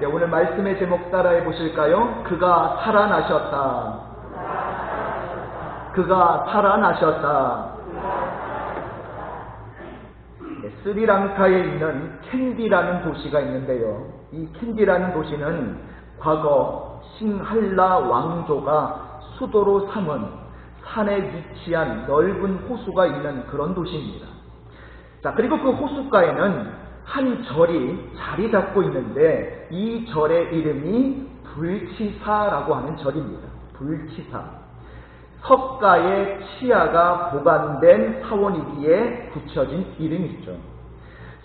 오늘 말씀의 제목 따라해 보실까요? 그가 살아나셨다. 그가 살아나셨다. 스리랑카에 있는 캔디라는 도시가 있는데요. 이 캔디라는 도시는 과거 싱할라 왕조가 수도로 삼은 산에 위치한 넓은 호수가 있는 그런 도시입니다. 자, 그리고 그 호숫가에는 한 절이 자리 잡고 있는데 이 절의 이름이 불치사라고 하는 절입니다. 불치사. 석가의 치아가 보관된 사원이기에 붙여진 이름이죠.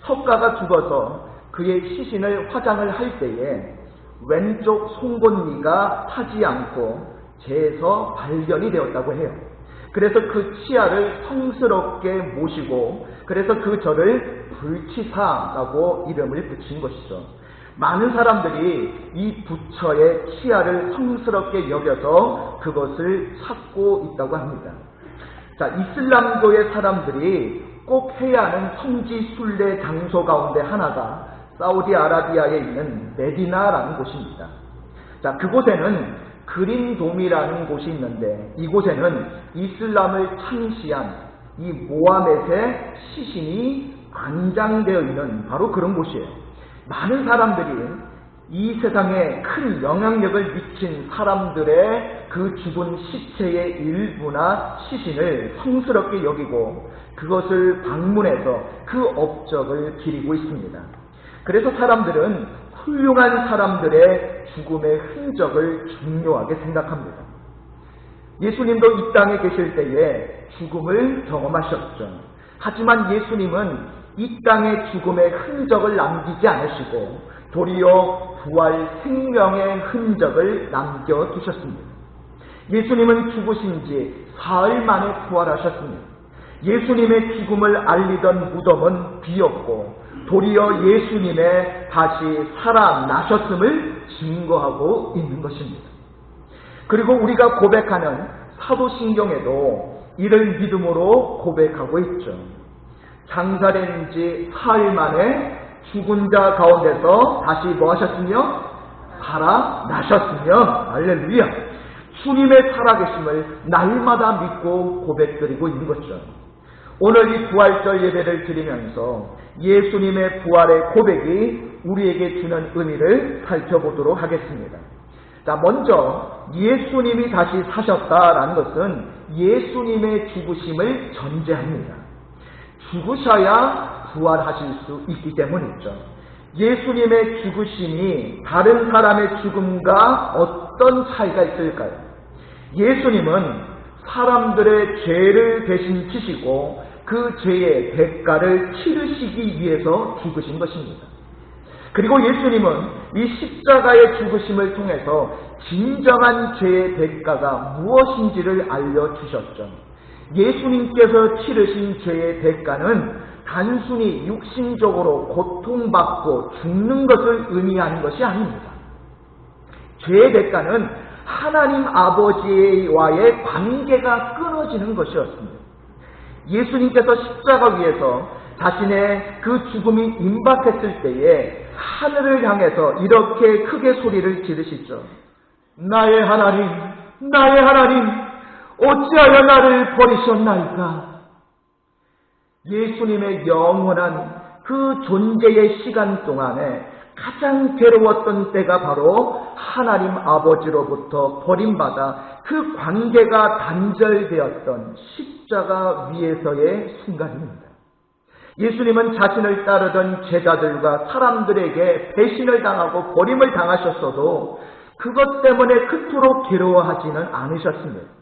석가가 죽어서 그의 시신을 화장을 할 때에 왼쪽 송곳니가 타지 않고 재에서 발견이 되었다고 해요. 그래서 그 치아를 성스럽게 모시고 그래서 그 절을 불치사라고 이름을 붙인 것이죠. 많은 사람들이 이 부처의 치아를 성스럽게 여겨서 그것을 찾고 있다고 합니다. 자, 이슬람교의 사람들이 꼭 해야 하는 성지 순례 장소 가운데 하나가 사우디아라비아에 있는 메디나라는 곳입니다. 자, 그곳에는 그린돔이라는 곳이 있는데 이곳에는 이슬람을 창시한 이 모하멧의 시신이 안장되어 있는 바로 그런 곳이에요. 많은 사람들이 이 세상에 큰 영향력을 미친 사람들의 그 죽은 시체의 일부나 시신을 성스럽게 여기고 그것을 방문해서 그 업적을 기리고 있습니다. 그래서 사람들은 훌륭한 사람들의 죽음의 흔적을 중요하게 생각합니다. 예수님도 이 땅에 계실 때에 죽음을 경험하셨죠. 하지만 예수님은 이 땅의 죽음의 흔적을 남기지 않으시고 도리어 부활 생명의 흔적을 남겨두셨습니다. 예수님은 죽으신 지 사흘 만에 부활하셨습니다. 예수님의 죽음을 알리던 무덤은 비었고 도리어 예수님의 다시 살아나셨음을 증거하고 있는 것입니다. 그리고 우리가 고백하는 사도신경에도 이를 믿음으로 고백하고 있죠. 장사된 지 사흘 만에 죽은 자 가운데서 다시 뭐 하셨으며? 살아나셨으며 할렐루야. 주님의 살아계심을 날마다 믿고 고백드리고 있는 것이죠. 오늘 이 부활절 예배를 드리면서 예수님의 부활의 고백이 우리에게 주는 의미를 살펴보도록 하겠습니다. 자, 먼저 예수님이 다시 사셨다라는 것은 예수님의 죽으심을 전제합니다. 죽으셔야 부활하실 수 있기 때문이죠. 예수님의 죽으심이 다른 사람의 죽음과 어떤 차이가 있을까요? 예수님은 사람들의 죄를 대신 지시고 그 죄의 대가를 치르시기 위해서 죽으신 것입니다. 그리고 예수님은 이 십자가의 죽으심을 통해서 진정한 죄의 대가가 무엇인지를 알려주셨죠. 예수님께서 치르신 죄의 대가는 단순히 육신적으로 고통받고 죽는 것을 의미하는 것이 아닙니다. 죄의 대가는 하나님 아버지와의 관계가 끊어지는 것이었습니다. 예수님께서 십자가 위에서 자신의 그 죽음이 임박했을 때에 하늘을 향해서 이렇게 크게 소리를 지르시죠. 나의 하나님, 나의 하나님, 어찌하여 나를 버리셨나이까? 예수님의 영원한 그 존재의 시간 동안에 가장 괴로웠던 때가 바로 하나님 아버지로부터 버림받아 그 관계가 단절되었던 십자가 위에서의 순간입니다. 예수님은 자신을 따르던 제자들과 사람들에게 배신을 당하고 버림을 당하셨어도 그것 때문에 그토록 괴로워하지는 않으셨습니다.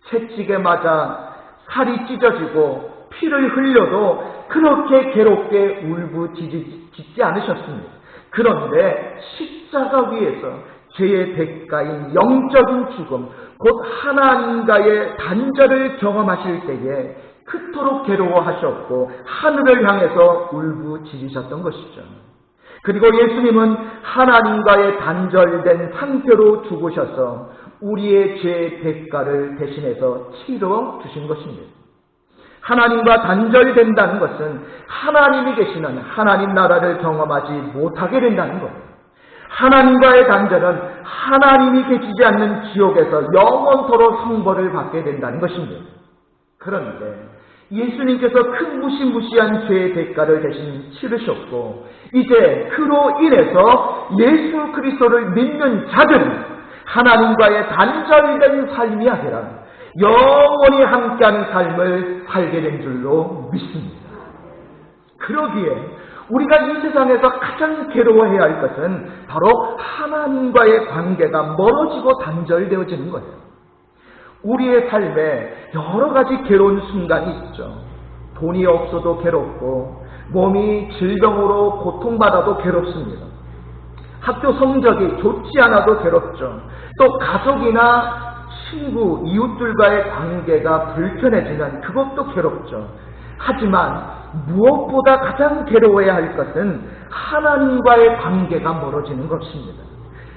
채찍에 맞아 살이 찢어지고 피를 흘려도 그렇게 괴롭게 울부짖지 않으셨습니다. 그런데 십자가 위에서 죄의 대가인 영적인 죽음, 곧 하나님과의 단절을 경험하실 때에 그토록 괴로워하셨고 하늘을 향해서 울부짖으셨던 것이죠. 그리고 예수님은 하나님과의 단절된 상태로 죽으셔서 우리의 죄의 대가를 대신해서 치러 주신 것입니다. 하나님과 단절된다는 것은 하나님이 계시는 하나님 나라를 경험하지 못하게 된다는 것. 하나님과의 단절은 하나님이 계시지 않는 지옥에서 영원토록 형벌을 받게 된다는 것입니다. 그런데 예수님께서 그 무시무시한 죄의 대가를 대신 치르셨고 이제 그로 인해서 예수 그리스도를 믿는 자들은 하나님과의 단절된 삶이 아니라 영원히 함께하는 삶을 살게 된 줄로 믿습니다. 그러기에 우리가 이 세상에서 가장 괴로워해야 할 것은 바로 하나님과의 관계가 멀어지고 단절되어지는 거예요. 우리의 삶에 여러 가지 괴로운 순간이 있죠. 돈이 없어도 괴롭고 몸이 질병으로 고통받아도 괴롭습니다. 학교 성적이 좋지 않아도 괴롭죠. 또 가족이나 친구, 이웃들과의 관계가 불편해지면 그것도 괴롭죠. 하지만 무엇보다 가장 괴로워해야 할 것은 하나님과의 관계가 멀어지는 것입니다.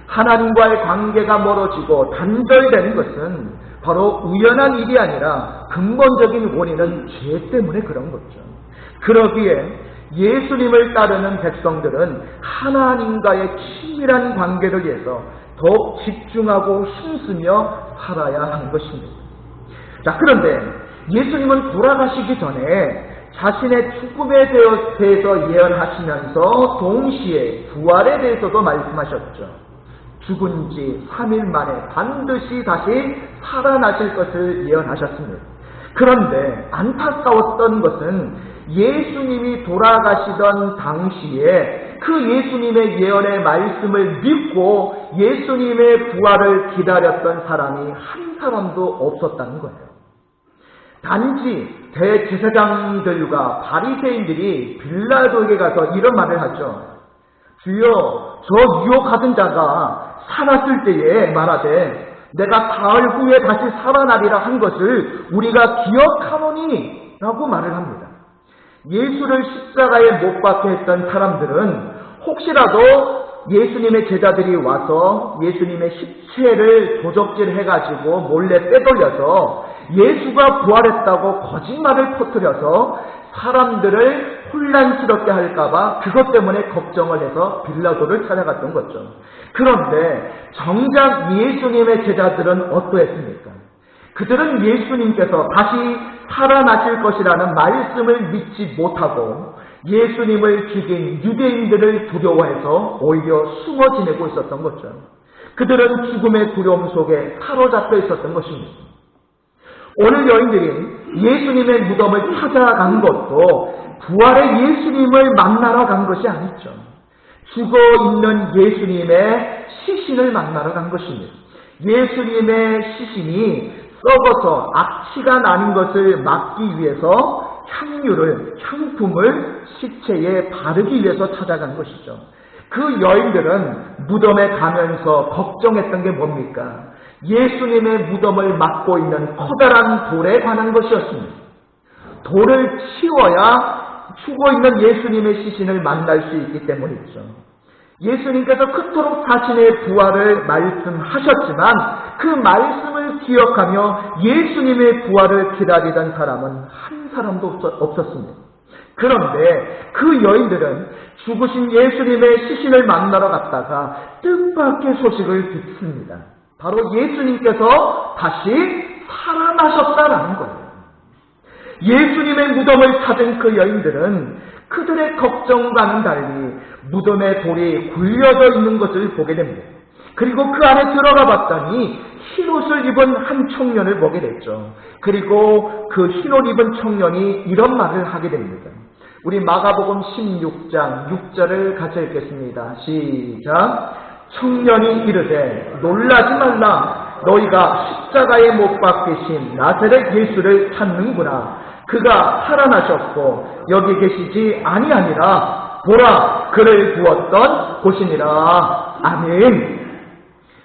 하나님과의 관계가 멀어지고 단절되는 것은 바로 우연한 일이 아니라 근본적인 원인은 죄 때문에 그런 거죠. 그러기에 예수님을 따르는 백성들은 하나님과의 친밀한 관계를 위해서 더욱 집중하고 힘쓰며 살아야 하는 것입니다. 자, 그런데 예수님은 돌아가시기 전에 자신의 죽음에 대해서 예언하시면서 동시에 부활에 대해서도 말씀하셨죠. 죽은 지 3일 만에 반드시 다시 살아나실 것을 예언하셨습니다. 그런데 안타까웠던 것은 예수님이 돌아가시던 당시에 그 예수님의 예언의 말씀을 믿고 예수님의 부활을 기다렸던 사람이 한 사람도 없었다는 거예요. 단지 대제사장들과 바리새인들이 빌라도에게 가서 이런 말을 하죠. 주여, 저 유혹하던 자가 살았을 때에 말하되 내가 사흘 후에 다시 살아나리라 한 것을 우리가 기억하노니 라고 말을 합니다. 예수를 십자가에 못 박게 했던 사람들은 혹시라도 예수님의 제자들이 와서 예수님의 시체를 도적질해가지고 몰래 빼돌려서 예수가 부활했다고 거짓말을 퍼뜨려서 사람들을 혼란스럽게 할까봐 그것 때문에 걱정을 해서 빌라도를 찾아갔던 거죠. 그런데 정작 예수님의 제자들은 어떠했습니까? 그들은 예수님께서 다시 살아나실 것이라는 말씀을 믿지 못하고 예수님을 죽인 유대인들을 두려워해서 오히려 숨어 지내고 있었던 거죠. 그들은 죽음의 두려움 속에 사로잡혀 있었던 것입니다. 오늘 여인들이 예수님의 무덤을 찾아간 것도 부활의 예수님을 만나러 간 것이 아니죠. 죽어있는 예수님의 시신을 만나러 간 것입니다. 예수님의 시신이 썩어서 악취가 나는 것을 막기 위해서 향품을 시체에 바르기 위해서 찾아간 것이죠. 그 여인들은 무덤에 가면서 걱정했던 게 뭡니까? 예수님의 무덤을 막고 있는 커다란 돌에 관한 것이었습니다. 돌을 치워야 죽어있는 예수님의 시신을 만날 수 있기 때문이죠. 예수님께서 그토록 자신의 부활을 말씀하셨지만 그 말씀을 기억하며 예수님의 부활을 기다리던 사람은 한 사람도 없었습니다. 그런데 그 여인들은 죽으신 예수님의 시신을 만나러 갔다가 뜻밖의 소식을 듣습니다. 바로 예수님께서 다시 살아나셨다라는 거예요. 예수님의 무덤을 찾은 그 여인들은 그들의 걱정과는 달리 무덤의 돌이 굴려져 있는 것을 보게 됩니다. 그리고 그 안에 들어가 봤더니 흰옷을 입은 한 청년을 보게 됐죠. 그리고 그 흰옷 입은 청년이 이런 말을 하게 됩니다. 우리 마가복음 16장 6절을 같이 읽겠습니다. 시작. 청년이 이르되 놀라지 말라. 너희가 십자가에 못 박히신 나사렛 예수를 찾는구나. 그가 살아나셨고 여기 계시지 아니하니라. 보라, 그를 두었던 곳이니라. 아멘.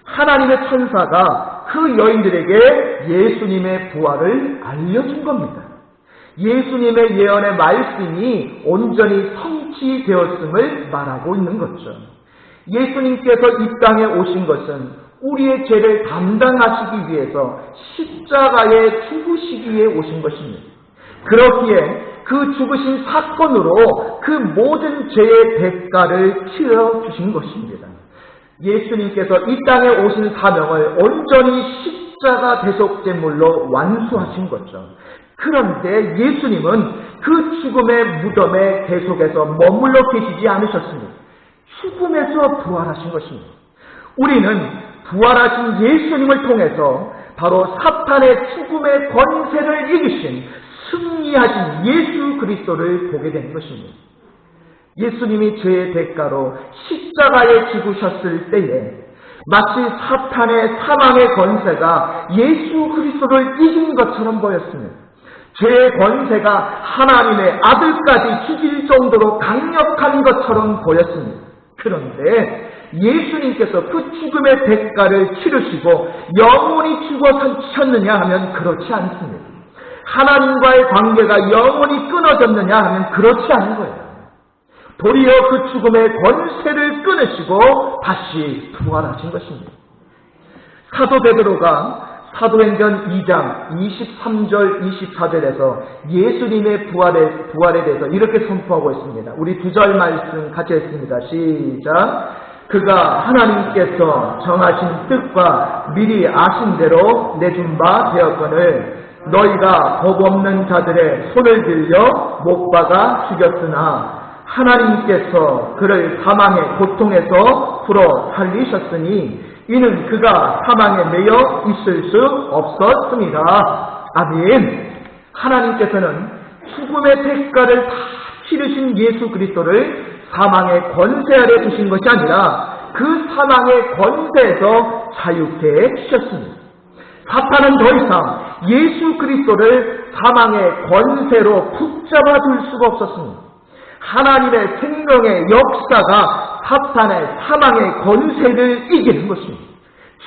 하나님의 천사가 그 여인들에게 예수님의 부활을 알려준 겁니다. 예수님의 예언의 말씀이 온전히 성취되었음을 말하고 있는 거죠. 예수님께서 이 땅에 오신 것은 우리의 죄를 담당하시기 위해서 십자가에 죽으시기 위해 오신 것입니다. 그렇기에 그 죽으신 사건으로 그 모든 죄의 대가를 치러주신 것입니다. 예수님께서 이 땅에 오신 사명을 온전히 십자가 대속제물로 완수하신 거죠. 그런데 예수님은 그 죽음의 무덤에 계속해서 머물러 계시지 않으셨습니다. 죽음에서 부활하신 것입니다. 우리는 부활하신 예수님을 통해서 바로 사탄의 죽음의 권세를 이기신 승리하신 예수 그리스도를 보게 되는 것입니다. 예수님이 죄의 대가로 십자가에 죽으셨을 때에 마치 사탄의 사망의 권세가 예수 그리스도를 이긴 것처럼 보였습니다. 죄의 권세가 하나님의 아들까지 죽일 정도로 강력한 것처럼 보였습니다. 그런데 예수님께서 그 죽음의 대가를 치르시고 영원히 죽으셨느냐 하면 그렇지 않습니다. 하나님과의 관계가 영원히 끊어졌느냐 하면 그렇지 않은 거예요. 도리어 그 죽음의 권세를 끊으시고 다시 부활하신 것입니다. 사도 베드로가 사도행전 2장 23절 24절에서 예수님의 부활에 대해서 이렇게 선포하고 있습니다. 우리 2절 말씀 같이 했습니다. 시작. 그가 하나님께서 정하신 뜻과 미리 아신 대로 내준 바 되었거늘 너희가 법 없는 자들의 손을 들려 못 박아 죽였으나 하나님께서 그를 사망의 고통에서 풀어 살리셨으니 이는 그가 사망에 매여 있을 수 없었습니다. 아멘. 하나님께서는 죽음의 대가를 다 치르신 예수 그리스도를 사망의 권세 아래 두신 것이 아니라 그 사망의 권세에서 자유케 주셨습니다. 사탄은 더 이상 예수 그리스도를 사망의 권세로 붙잡아 둘 수가 없었습니다. 하나님의 생명의 역사가 사탄의 사망의 권세를 이기는 것입니다.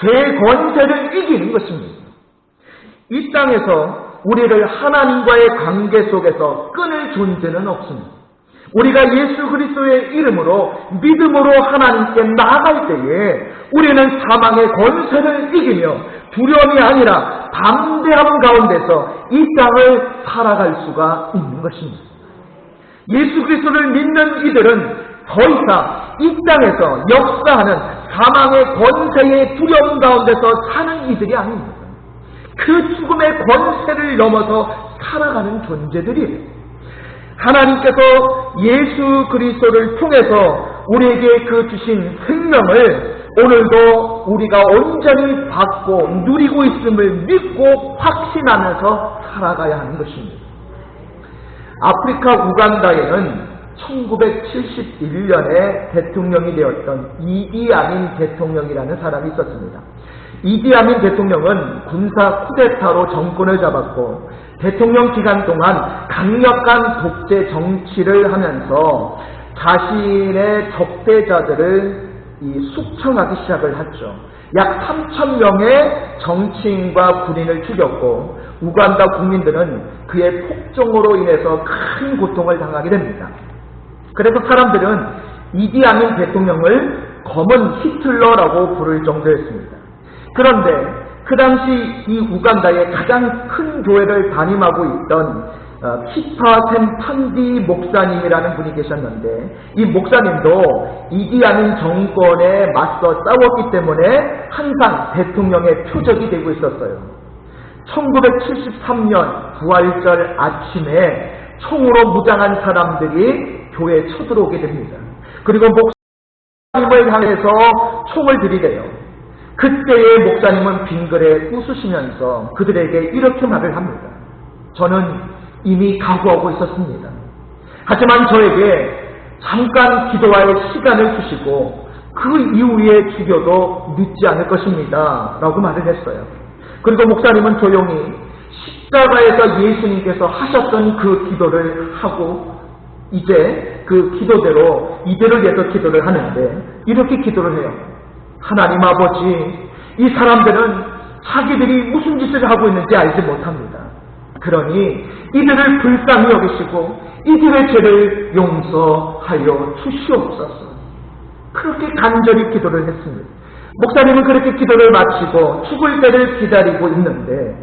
죄의 권세를 이기는 것입니다. 이 땅에서 우리를 하나님과의 관계 속에서 끊을 존재는 없습니다. 우리가 예수 그리스도의 이름으로 믿음으로 하나님께 나아갈 때에 우리는 사망의 권세를 이기며 두려움이 아니라 담대함 가운데서 이 땅을 살아갈 수가 있는 것입니다. 예수 그리스도를 믿는 이들은 더 이상 이 땅에서 역사하는 사망의 권세의 두려움 가운데서 사는 이들이 아닙니다. 그 죽음의 권세를 넘어서 살아가는 존재들이에요. 하나님께서 예수 그리스도를 통해서 우리에게 그 주신 생명을 오늘도 우리가 온전히 받고 누리고 있음을 믿고 확신하면서 살아가야 하는 것입니다. 아프리카 우간다에는 1971년에 대통령이 되었던 이디아민 대통령이라는 사람이 있었습니다. 이디아민 대통령은 군사 쿠데타로 정권을 잡았고 대통령 기간 동안 강력한 독재 정치를 하면서 자신의 적대자들을 숙청하기 시작을 했죠. 약 3,000명의 정치인과 군인을 죽였고 우간다 국민들은 그의 폭정으로 인해서 큰 고통을 당하게 됩니다. 그래서 사람들은 이디아민 대통령을 검은 히틀러라고 부를 정도였습니다. 그런데 그 당시 이 우간다의 가장 큰 교회를 담임하고 있던 피터 샘 판디 목사님이라는 분이 계셨는데 이 목사님도 이디아민 정권에 맞서 싸웠기 때문에 항상 대통령의 표적이 되고 있었어요. 1973년 부활절 아침에 총으로 무장한 사람들이 교회에 쳐들어오게 됩니다. 그리고 목사님을 향해서 총을 들이대요. 그때의 목사님은 빙글에 웃으시면서 그들에게 이렇게 말을 합니다. 저는 이미 각오하고 있었습니다. 하지만 저에게 잠깐 기도할 시간을 주시고 그 이후에 죽여도 늦지 않을 것입니다. 라고 말을 했어요. 그리고 목사님은 조용히 십자가에서 예수님께서 하셨던 그 기도를 하고 이제 그 기도대로 이들을 위해서 기도를 하는데 이렇게 기도를 해요. 하나님 아버지, 이 사람들은 자기들이 무슨 짓을 하고 있는지 알지 못합니다. 그러니 이들을 불쌍히 여기시고 이들의 죄를 용서하여 주시옵소서. 그렇게 간절히 기도를 했습니다. 목사님은 그렇게 기도를 마치고 죽을 때를 기다리고 있는데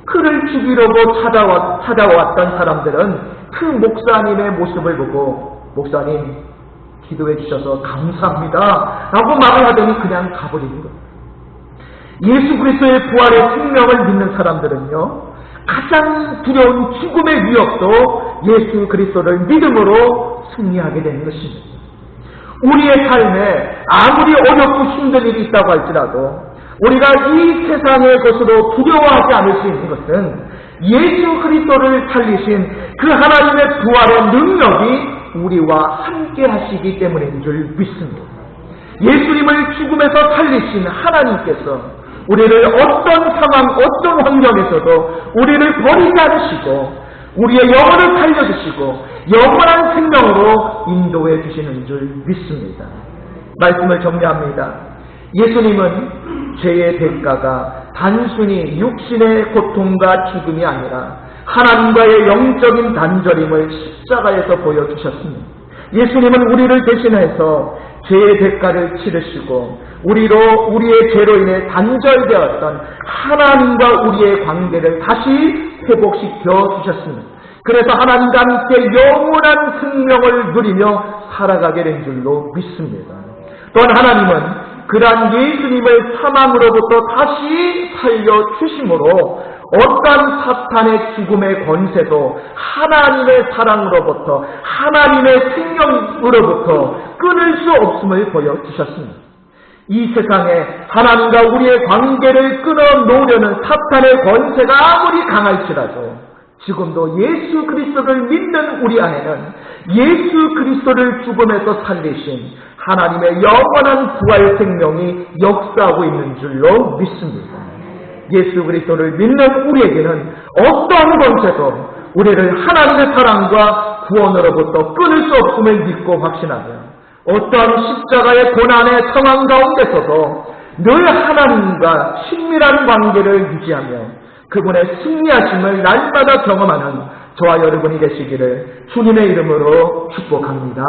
그를 죽이려고 찾아왔던 사람들은 그 목사님의 모습을 보고 목사님, 기도해 주셔서 감사합니다 라고 말을 하더니 그냥 가버리는 거예요. 예수 그리스도의 부활의 생명을 믿는 사람들은요, 가장 두려운 죽음의 위협도 예수 그리스도를 믿음으로 승리하게 되는 것입니다. 우리의 삶에 아무리 어렵고 힘든 일이 있다고 할지라도 우리가 이 세상의 것으로 두려워하지 않을 수 있는 것은 예수 그리스도를 살리신 그 하나님의 부활의 능력이 우리와 함께 하시기 때문인 줄 믿습니다. 예수님을 죽음에서 살리신 하나님께서 우리를 어떤 상황, 어떤 환경에서도 우리를 버리지 않으시고 우리의 영혼을 살려주시고 영원한 생명으로 인도해 주시는 줄 믿습니다. 말씀을 정리합니다. 예수님은 죄의 대가가 단순히 육신의 고통과 죽음이 아니라 하나님과의 영적인 단절임을 십자가에서 보여주셨습니다. 예수님은 우리를 대신해서 죄의 대가를 치르시고 우리의 죄로 인해 단절되었던 하나님과 우리의 관계를 다시 회복시켜 주셨습니다. 그래서 하나님과 함께 영원한 생명을 누리며 살아가게 된 줄로 믿습니다. 또한 하나님은 그러한 예수님을 사망으로부터 다시 살려주심으로 어떠한 사탄의 죽음의 권세도 하나님의 사랑으로부터 하나님의 생명으로부터 끊을 수 없음을 보여주셨습니다. 이 세상에 하나님과 우리의 관계를 끊어놓으려는 사탄의 권세가 아무리 강할지라도 지금도 예수 그리스도를 믿는 우리 안에는 예수 그리스도를 죽음에서 살리신 하나님의 영원한 부활 생명이 역사하고 있는 줄로 믿습니다. 예수 그리스도를 믿는 우리에게는 어떠한 권세도 우리를 하나님의 사랑과 구원으로부터 끊을 수 없음을 믿고 확신하며 어떠한 십자가의 고난의 상황 가운데서도 늘 하나님과 친밀한 관계를 유지하며 그분의 승리하심을 날마다 경험하는 저와 여러분이 되시기를 주님의 이름으로 축복합니다.